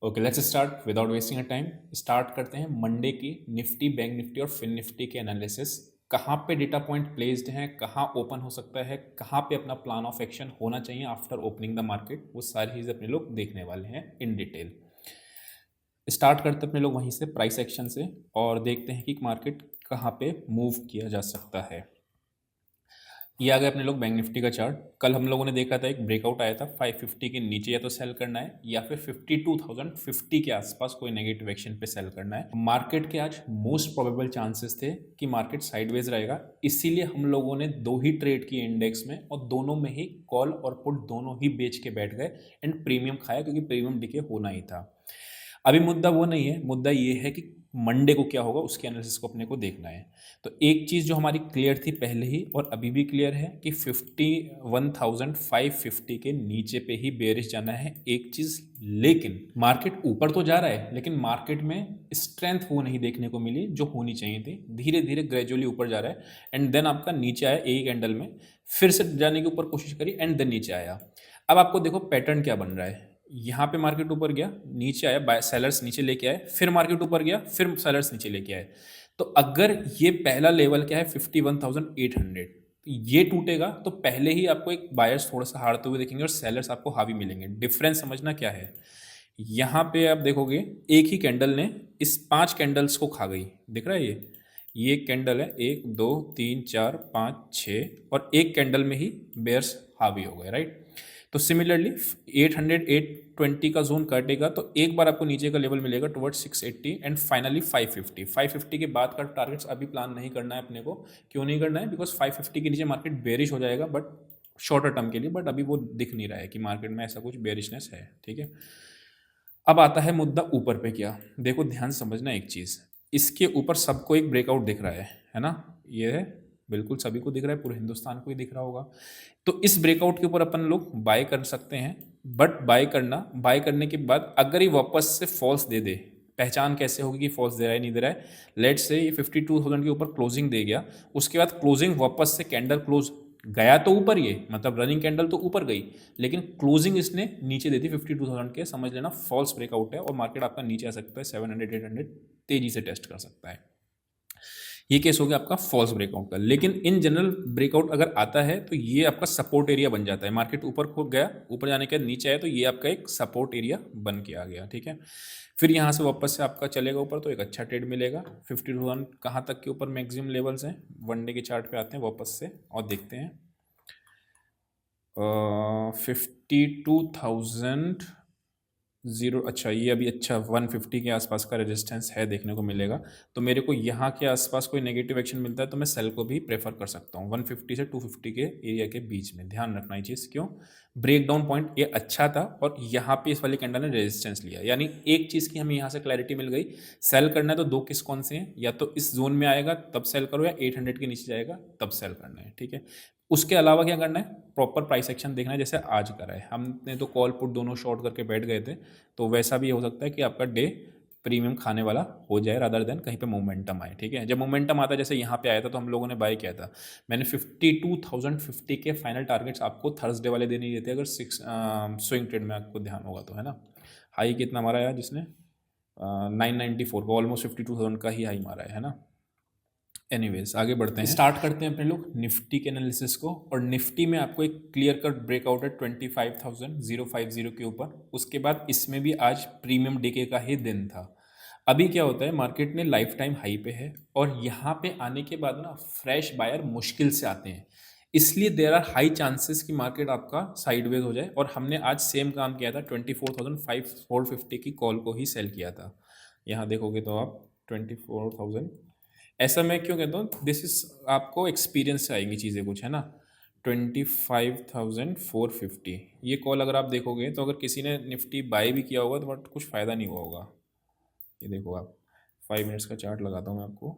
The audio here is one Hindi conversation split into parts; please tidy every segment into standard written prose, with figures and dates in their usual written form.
Okay, let's start without wasting a time. Start करते हैं मंडे की निफ्टी, बैंक निफ्टी और फिन निफ्टी के एनालिसिस। कहाँ पे डेटा पॉइंट प्लेस्ड हैं, कहाँ ओपन हो सकता है, कहाँ पे अपना प्लान ऑफ एक्शन होना चाहिए आफ्टर ओपनिंग द मार्केट, वो सारी चीज़ें अपने लोग देखने वाले हैं इन डिटेल। स्टार्ट करते हैं अपने लोग वहीं से प्राइस एक्शन से और देखते हैं कि मार्केट कहाँ पे मूव किया जा सकता है। ये आ गया अपने लोग बैंक निफ्टी का चार्ट। कल हम लोगों ने देखा था एक ब्रेकआउट आया था 550 के नीचे, या तो सेल करना है या फिर 52,050 के आसपास कोई नेगेटिव एक्शन पे सेल करना है। मार्केट के आज मोस्ट प्रोबेबल चांसेस थे कि मार्केट साइडवेज रहेगा, इसीलिए हम लोगों ने दो ही ट्रेड किए इंडेक्स में और दोनों में ही कॉल और पुट दोनों ही बेच के बैठ गए एंड प्रीमियम खाया, क्योंकि प्रीमियम डिके होना ही था। अभी मुद्दा वो नहीं है, मुद्दा ये है कि मंडे को क्या होगा, उसके एनालिसिस को अपने को देखना है। तो एक चीज़ जो हमारी क्लियर थी पहले ही और अभी भी क्लियर है कि 51,550 के नीचे पे ही बेरिश जाना है, एक चीज़। लेकिन मार्केट ऊपर तो जा रहा है, लेकिन मार्केट में स्ट्रेंथ वो नहीं देखने को मिली जो होनी चाहिए थी। धीरे धीरे ग्रेजुअली ऊपर जा रहा है एंड देन आपका नीचे आया एक कैंडल में, फिर से जाने के ऊपर कोशिश करी एंड देन नीचे आया। अब आपको देखो पैटर्न क्या बन रहा है। यहाँ पे मार्केट ऊपर गया, नीचे आया, बाय सेलर्स नीचे लेके आए, फिर मार्केट ऊपर गया, फिर सेलर्स नीचे लेके आए। तो अगर ये पहला लेवल क्या है 51,800, ये टूटेगा तो पहले ही आपको एक बायर्स थोड़ा सा हारते हुए देखेंगे और सेलर्स आपको हावी मिलेंगे। डिफरेंस समझना क्या है, यहाँ पे आप देखोगे एक ही कैंडल ने इस 5 कैंडल्स को खा गई। दिख रहा है ये एक कैंडल है, 1 2 3 4 5 6, और एक कैंडल में ही बेयर्स हावी हो गए, राइट। तो सिमिलरली 800 820 का जोन काटेगा तो एक बार आपको नीचे का लेवल मिलेगा टुवर्ड्स 680 एंड फाइनली 550 के बाद का टारगेट्स अभी प्लान नहीं करना है अपने को। क्यों नहीं करना है? बिकॉज 550 के नीचे मार्केट बेरिश हो जाएगा, बट शॉर्टर टर्म के लिए, बट अभी वो दिख नहीं रहा है कि मार्केट में ऐसा कुछ बेरिशनेस है, ठीक है। अब आता है मुद्दा ऊपर पे क्या। देखो ध्यान से समझना एक चीज़, इसके ऊपर सबको एक ब्रेकआउट दिख रहा है ना। ये है, बिल्कुल सभी को दिख रहा है, पूरे हिंदुस्तान को ही दिख रहा होगा। तो इस ब्रेकआउट के ऊपर अपन लोग बाय कर सकते हैं, बट बाय करने के बाद अगर ये वापस से फॉल्स दे दे, पहचान कैसे होगी कि फॉल्स दे रहा है नहीं दे रहा है। लेट्स से ये 52,000 के ऊपर क्लोजिंग दे गया, उसके बाद क्लोजिंग वापस से कैंडल क्लोज गया तो ऊपर, ये मतलब रनिंग कैंडल तो ऊपर गई, लेकिन क्लोजिंग इसने नीचे दे दी 52,000 के, समझ लेना फॉल्स ब्रेकआउट है और मार्केट आपका नीचे आ सकता है 700 800 तेजी से टेस्ट कर सकता है। ये केस हो गया आपका फॉल्स ब्रेकआउट का। लेकिन इन जनरल ब्रेकआउट अगर आता है तो ये आपका सपोर्ट एरिया बन जाता है। मार्केट ऊपर को गया, ऊपर जाने के बाद नीचे आया तो ये आपका एक सपोर्ट एरिया बन के आ गया, ठीक है। फिर यहाँ से वापस से आपका चलेगा ऊपर तो एक अच्छा ट्रेड मिलेगा। 52,000 कहाँ तक के ऊपर मैक्सिमम लेवल्स हैं, वनडे के चार्ट पे आते हैं वापस से और देखते हैं। 52,000 ज़ीरो, अच्छा ये अभी अच्छा 150 के आसपास का रेजिस्टेंस है, देखने को मिलेगा। तो मेरे को यहाँ के आसपास कोई नेगेटिव एक्शन मिलता है तो मैं सेल को भी प्रेफर कर सकता हूँ 150 से 250 के एरिया के बीच में। ध्यान रखना ये चीज़, क्यों ब्रेकडाउन पॉइंट ये अच्छा था और यहाँ पे इस वाले कैंडल ने रेजिस्टेंस लिया, यानी एक चीज़ की हमें यहाँ से क्लैरिटी मिल गई। सेल करना है तो दो किस कौन से हैं, या तो इस जोन में आएगा तब सेल करो, या 800 के नीचे जाएगा तब सेल करना है, ठीक है। उसके अलावा क्या करना है, प्रॉपर प्राइस एक्शन देखना है, जैसे आज करा है हमने तो कॉल पुट दोनों शॉर्ट करके बैठ गए थे। तो वैसा भी हो सकता है कि आपका डे प्रीमियम खाने वाला हो जाए रादर देन कहीं पे मोमेंटम आए, ठीक है। जब मोमेंटम आता है, जैसे यहाँ पे आया था तो हम लोगों ने बाय किया था। मैंने 52,050 के फाइनल टारगेट्स आपको थर्सडे वाले दिन ही देते, अगर 6 स्विंग ट्रेड में आपको ध्यान होगा तो, है ना। हाई कितना मारा यार जिसने, 994 का, ऑलमोस्ट 52,000 का ही हाई मारा है ना। एनीवेज आगे बढ़ते हैं, स्टार्ट करते हैं अपने लोग निफ्टी के एनालिसिस को। और निफ्टी में आपको एक क्लियर कट ब्रेकआउट है 25,050 के ऊपर। उसके बाद इसमें भी आज प्रीमियम डीके का ही दिन था। अभी क्या होता है, मार्केट ने लाइफ टाइम हाई पे है और यहाँ पे आने के बाद ना फ्रेश बायर मुश्किल से आते हैं, इसलिए देर आर हाई चांसेस कि मार्केट आपका साइडवेज हो जाए। और हमने आज सेम काम किया था, 24,450 की कॉल को ही सेल किया था। यहाँ देखोगे तो आप 24,000, ऐसा मैं क्यों कहता हूँ, दिस इज आपको एक्सपीरियंस से आएंगी चीज़ें कुछ, है ना। 25,450 ये कॉल अगर आप देखोगे तो अगर किसी ने निफ्टी बाय भी किया होगा तो बट कुछ फ़ायदा नहीं हुआ होगा। ये देखो आप, 5 मिनट्स का चार्ट लगाता हूँ मैं आपको,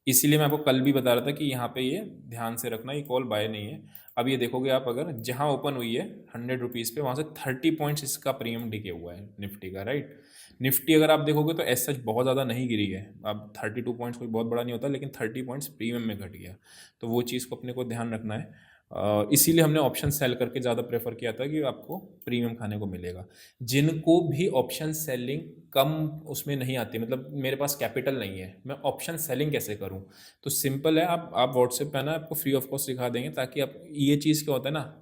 इसीलिए मैं आपको कल भी बता रहा था कि यहाँ पे ये ध्यान से रखना, ये कॉल बाय नहीं है। अब ये देखोगे आप, अगर जहाँ ओपन हुई है 100 रुपीज़ पे, वहाँ से 30 पॉइंट्स इसका प्रीमियम डिके हुआ है निफ्टी का, राइट। निफ्टी अगर आप देखोगे तो एज सच बहुत ज़्यादा नहीं गिरी है, अब 32 पॉइंट्स कोई बहुत बड़ा नहीं होता, लेकिन 30 पॉइंट्स प्रीमियम में घट गया। तो वो चीज़ को अपने को ध्यान रखना है। इसीलिए हमने ऑप्शन सेल करके ज़्यादा प्रेफर किया था कि आपको प्रीमियम खाने को मिलेगा। जिनको भी ऑप्शन सेलिंग कम उसमें नहीं आती, मतलब मेरे पास कैपिटल नहीं है, मैं ऑप्शन सेलिंग कैसे करूं? तो सिंपल है, आप व्हाट्सएप पे आना, आपको फ्री ऑफ कॉस्ट सिखा देंगे, ताकि आप ये चीज़ क्या होता है ना,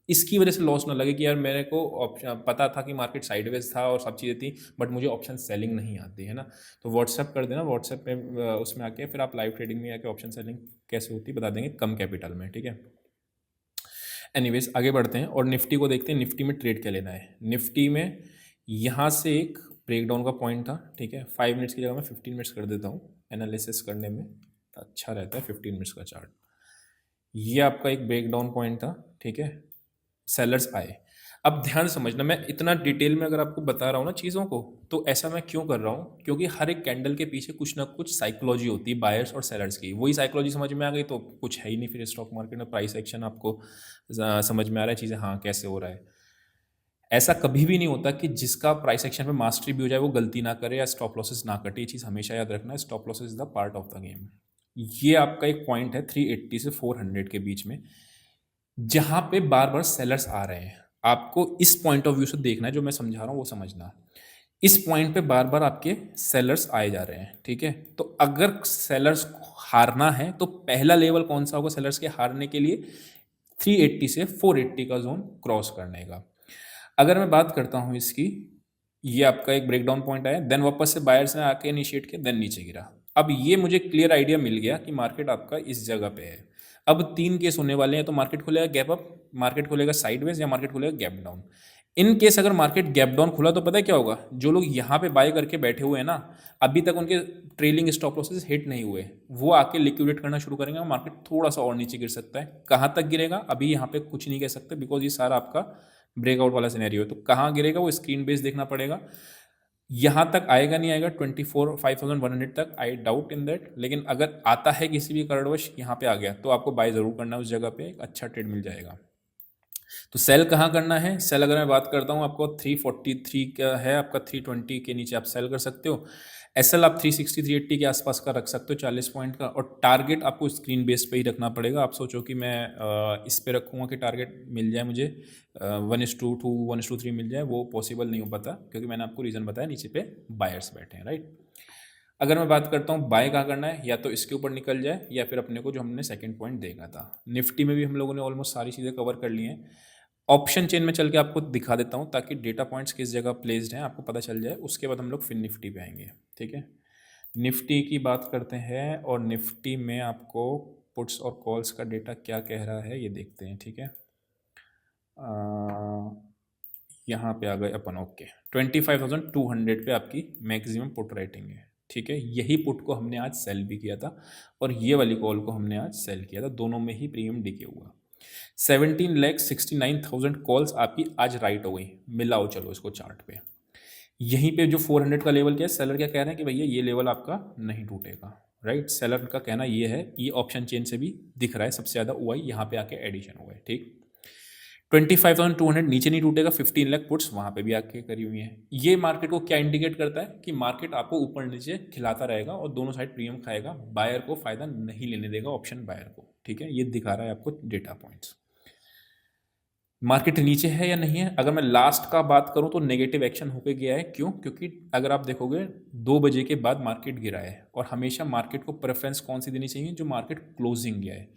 इसकी वजह से लॉस ना लगे कि यार मेरे को ऑप्शन पता था कि मार्केट साइडवेज था और सब चीज़ें थी, बट मुझे ऑप्शन सेलिंग नहीं आती है ना। तो व्हाट्सएप कर देना, व्हाट्सएप पे उसमें आके फिर आप लाइव ट्रेडिंग में आके ऑप्शन सेलिंग कैसे होती है बता देंगे कम कैपिटल में, ठीक है। एनीवेज आगे बढ़ते हैं और निफ्टी को देखते हैं। निफ्टी में ट्रेड क्या लेना है। निफ्टी में यहाँ से एक ब्रेकडाउन का पॉइंट था, ठीक है। 5 मिनट्स की जगह मैं 15 मिनट्स कर देता हूँ, एनालिसिस करने में अच्छा रहता है 15 मिनट्स का चार्ट। ये आपका एक ब्रेकडाउन पॉइंट था, ठीक है। सेलर्स आए। अब ध्यान समझना, मैं इतना डिटेल में अगर आपको बता रहा हूँ ना चीज़ों को, तो ऐसा मैं क्यों कर रहा हूँ, क्योंकि हर एक कैंडल के पीछे कुछ ना कुछ साइकोलॉजी होती है बायर्स और सेलर्स की। वही साइकोलॉजी समझ में आ गई तो कुछ है ही नहीं फिर स्टॉक मार्केट में। प्राइस एक्शन आपको समझ में आ रहा है चीज़ें, हाँ कैसे हो रहा है। ऐसा कभी भी नहीं होता कि जिसका प्राइस एक्शन में मास्टरी भी हो जाए वो गलती ना करे या स्टॉप लॉसेस ना कटे। ये चीज़ हमेशा याद रखना है, stop losses is the part of the game. ये आपका एक पॉइंट है 380 से 400 के बीच में, जहां पे बार बार सेलर्स आ रहे हैं। आपको इस पॉइंट ऑफ व्यू से देखना है, जो मैं समझा रहा हूं वो समझना। इस पॉइंट पे बार बार आपके सेलर्स आए जा रहे हैं, ठीक है। तो अगर सेलर्स को हारना है तो पहला लेवल कौन सा होगा सेलर्स के हारने के लिए? 380 से 480 का जोन क्रॉस करने का। अगर मैं बात करता हूं इसकी, ये आपका एक ब्रेकडाउन पॉइंट आया, देन वापस से बायर्स ने आके इनिशिएट किया, देन नीचे गिरा। अब ये मुझे क्लियर आइडिया मिल गया कि मार्केट आपका इस जगह पे है। अब 3 केस होने वाले हैं, तो मार्केट खुलेगा गैप अप, मार्केट खुलेगा साइडवेज, या मार्केट खुलेगा गैप डाउन। इन केस अगर मार्केट गैप डाउन खुला तो पता है क्या होगा? जो लोग यहाँ पे बाय करके बैठे हुए हैं ना, अभी तक उनके ट्रेलिंग स्टॉप लॉसेस हिट नहीं हुए, वो आके लिक्विडेट करना शुरू करेंगे और मार्केट थोड़ा सा और नीचे गिर सकता है। कहाँ तक गिरेगा अभी यहाँ पे कुछ नहीं कह सकते, बिकॉज ये सारा आपका ब्रेकआउट वाला सिनेरियो है। तो कहाँ गिरेगा वो स्क्रीन बेस देखना पड़ेगा। यहाँ तक आएगा नहीं आएगा 24,500 तक, आई डाउट इन दैट। लेकिन अगर आता है किसी भी कारणवश यहाँ पे आ गया तो आपको बाय जरूर करना है, उस जगह पे एक अच्छा ट्रेड मिल जाएगा। तो सेल कहाँ करना है? सेल अगर मैं बात करता हूँ आपको 343 का है, आपका 320 के नीचे आप सेल कर सकते हो। एसएल आप 360 380 के आसपास का रख सकते हो 40 पॉइंट का। और टारगेट आपको स्क्रीन बेस पे ही रखना पड़ेगा। आप सोचो कि मैं इस पे रखूँगा कि टारगेट मिल जाए मुझे 1:2 1:3 मिल जाए, वो पॉसिबल नहीं हो पाता, क्योंकि मैंने आपको रीज़न बताया नीचे पे बायर्स बैठे हैं, राइट। अगर मैं बात करता हूँ बाय कहाँ करना है, या तो इसके ऊपर निकल जाए या फिर अपने को जो हमने सेकंड पॉइंट देखा था। निफ्टी में भी हम लोगों ने ऑलमोस्ट सारी चीज़ें कवर कर ली हैं। ऑप्शन चेन में चल के आपको दिखा देता हूँ ताकि डेटा पॉइंट्स किस जगह प्लेस्ड हैं आपको पता चल जाए। उसके बाद हम लोग फिर निफ्टी पे आएंगे, ठीक है। निफ्टी की बात करते हैं और निफ्टी में आपको पुट्स और कॉल्स का डेटा क्या कह रहा है ये देखते हैं, ठीक है। यहाँ पे आ गए अपन, ओके। 25,200 पे आपकी मैक्सिमम पुट राइटिंग है, ठीक है। यही पुट को हमने आज सेल भी किया था और ये वाली कॉल को हमने आज सेल किया था, दोनों में ही प्रीमियम डीके हुआ। 17,69,000 कॉल्स आपकी आज राइट हो गई। मिलाओ चलो इसको चार्ट पे। यहीं पे जो 400 का लेवल क्या है, सेलर क्या कह रहे हैं कि भैया ये लेवल आपका नहीं टूटेगा, राइट। सेलर का कहना ये है, ये ऑप्शन चेन से भी दिख रहा है, सबसे ज़्यादा ओआई यहाँ पे आके एडिशन हुआ है, ठीक। 25,200 नीचे नहीं टूटेगा, 15 लाख पुट्स वहाँ पे भी आके करी हुई हैं। ये मार्केट को क्या इंडिकेट करता है कि मार्केट आपको ऊपर नीचे खिलाता रहेगा और दोनों साइड प्रीमियम खाएगा, बायर को फायदा नहीं लेने देगा, ऑप्शन बायर को, ठीक है। ये दिखा रहा है आपको डेटा पॉइंट्स। मार्केट नीचे है या नहीं है? अगर मैं लास्ट का बात करूं तो नेगेटिव एक्शन होके गया है। क्यों? क्योंकि अगर आप देखोगे 2 बजे के बाद मार्केट गिरा है और हमेशा मार्केट को प्रेफरेंस कौन सी देनी चाहिए? जो मार्केट क्लोजिंग गया है।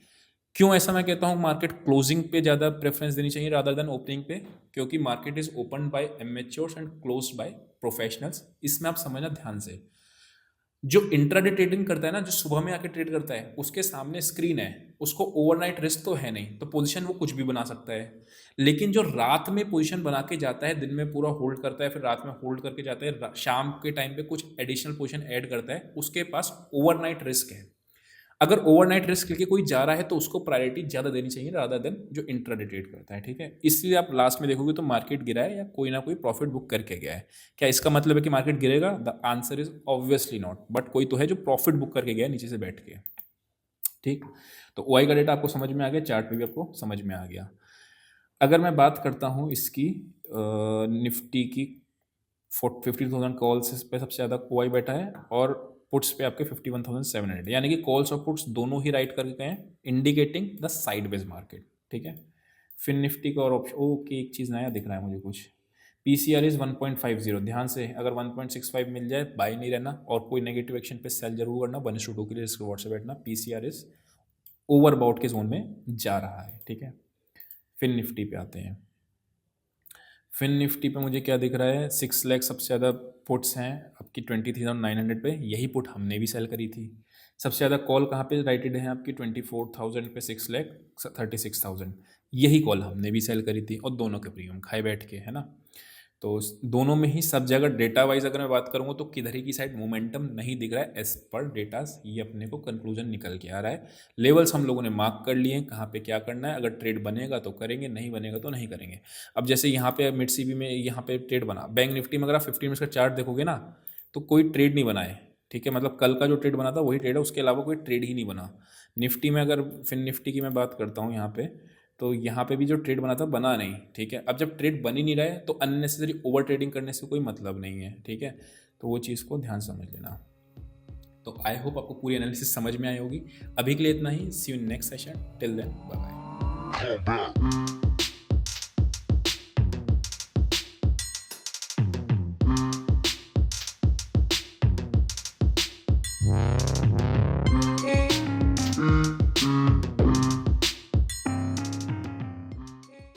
क्यों ऐसा मैं कहता हूं मार्केट क्लोजिंग पे ज़्यादा प्रेफरेंस देनी चाहिए रादर देन ओपनिंग पे? क्योंकि market is open by amateurs and closed by professionals. इसमें आप समझना ध्यान से, जो इंट्राडे ट्रेडिंग करता है ना, जो सुबह में आके ट्रेड करता है, उसके सामने स्क्रीन है, उसको ओवरनाइट रिस्क तो है नहीं, तो पोजीशन वो कुछ भी बना सकता है। लेकिन जो रात में पोजीशन बना के जाता है, दिन में पूरा होल्ड करता है, फिर रात में होल्ड करके जाता है, शाम के टाइम पे कुछ एडिशनल पोजीशन ऐड करता है, उसके पास ओवरनाइट रिस्क है। अगर ओवरनाइट रिस्क लेके कोई जा रहा है तो उसको प्रायोरिटी ज़्यादा देनी चाहिए रादर देन जो इंट्राडे ट्रेड करता है, ठीक है। इसलिए आप लास्ट में देखोगे तो मार्केट गिरा है या कोई ना कोई प्रॉफिट बुक करके गया है। क्या इसका मतलब है कि मार्केट गिरेगा? The answer is obviously not, but कोई तो है जो प्रॉफिट बुक करके गया है नीचे से बैठ के, ठीक। तो ओआई का डेटा आपको समझ में आ गया, चार्ट पे भी आपको समझ में आ गया। अगर मैं बात करता हूँ इसकी निफ्टी की, 50,000 कॉल्स पे सबसे ज़्यादा ओआई बैठा है और पुट्स पे आपके 51,700, यानी कि कॉल्स और पुट्स दोनों ही राइट करके गए हैं, इंडिकेटिंग द साइडवेज मार्केट। ठीक है। फिन निफ्टी का और ऑप्शन, ओके, एक चीज़ नया दिख रहा है मुझे कुछ। पीसीआर इज़ 1.50, ध्यान से, अगर 1.65 मिल जाए बाय नहीं रहना, और कोई नेगेटिव एक्शन पे सेल जरूर करना, 1:2 के लिए रिस्क रिवॉर्ड से बैठना। पीसीआर इज़ ओवरबाउट के जोन में जा रहा है, ठीक है। फिन निफ्टी पे आते हैं। फिन निफ्टी पे मुझे क्या दिख रहा है, 6 लाख सबसे ज़्यादा पुट्स हैं आपकी 23,900 पे, यही पुट हमने भी सेल करी थी। सबसे ज़्यादा कॉल कहाँ पे राइटेड है आपकी 24,000 पे, 6,36,000, यही कॉल हमने भी सेल करी थी, और दोनों के प्रीमियम खाए बैठ के, है ना। तो दोनों में ही सब जगह डेटा वाइज अगर मैं बात करूँगा तो किधर ही की साइड मोमेंटम नहीं दिख रहा है एज पर डेटास, ये अपने को कंक्लूजन निकल के आ रहा है। लेवल्स हम लोगों ने मार्क कर लिए हैं, कहाँ पे क्या करना है, अगर ट्रेड बनेगा तो करेंगे, नहीं बनेगा तो नहीं करेंगे। अब जैसे यहाँ पे मिड सीबी में यहाँ पे ट्रेड बना, बैंक निफ्टी में अगर आप 15 मिनट्स का चार्ट देखोगे ना, तो कोई ट्रेड नहीं बना है, ठीक है। मतलब कल का जो ट्रेड बना था वही ट्रेड है, उसके अलावा कोई ट्रेड ही नहीं बना। निफ्टी में अगर फिन निफ्टी की मैं बात करता हूँ यहाँ पे, तो यहाँ पे भी जो ट्रेड बना था बना नहीं, ठीक है। अब जब ट्रेड बन ही नहीं रहा है तो अननेसेसरी ओवर ट्रेडिंग करने से कोई मतलब नहीं है, ठीक है। तो वो चीज़ को ध्यान समझ लेना। तो आई होप आपको पूरी एनालिसिस समझ में आई होगी। अभी के लिए इतना ही, see you in next session, till then bye bye.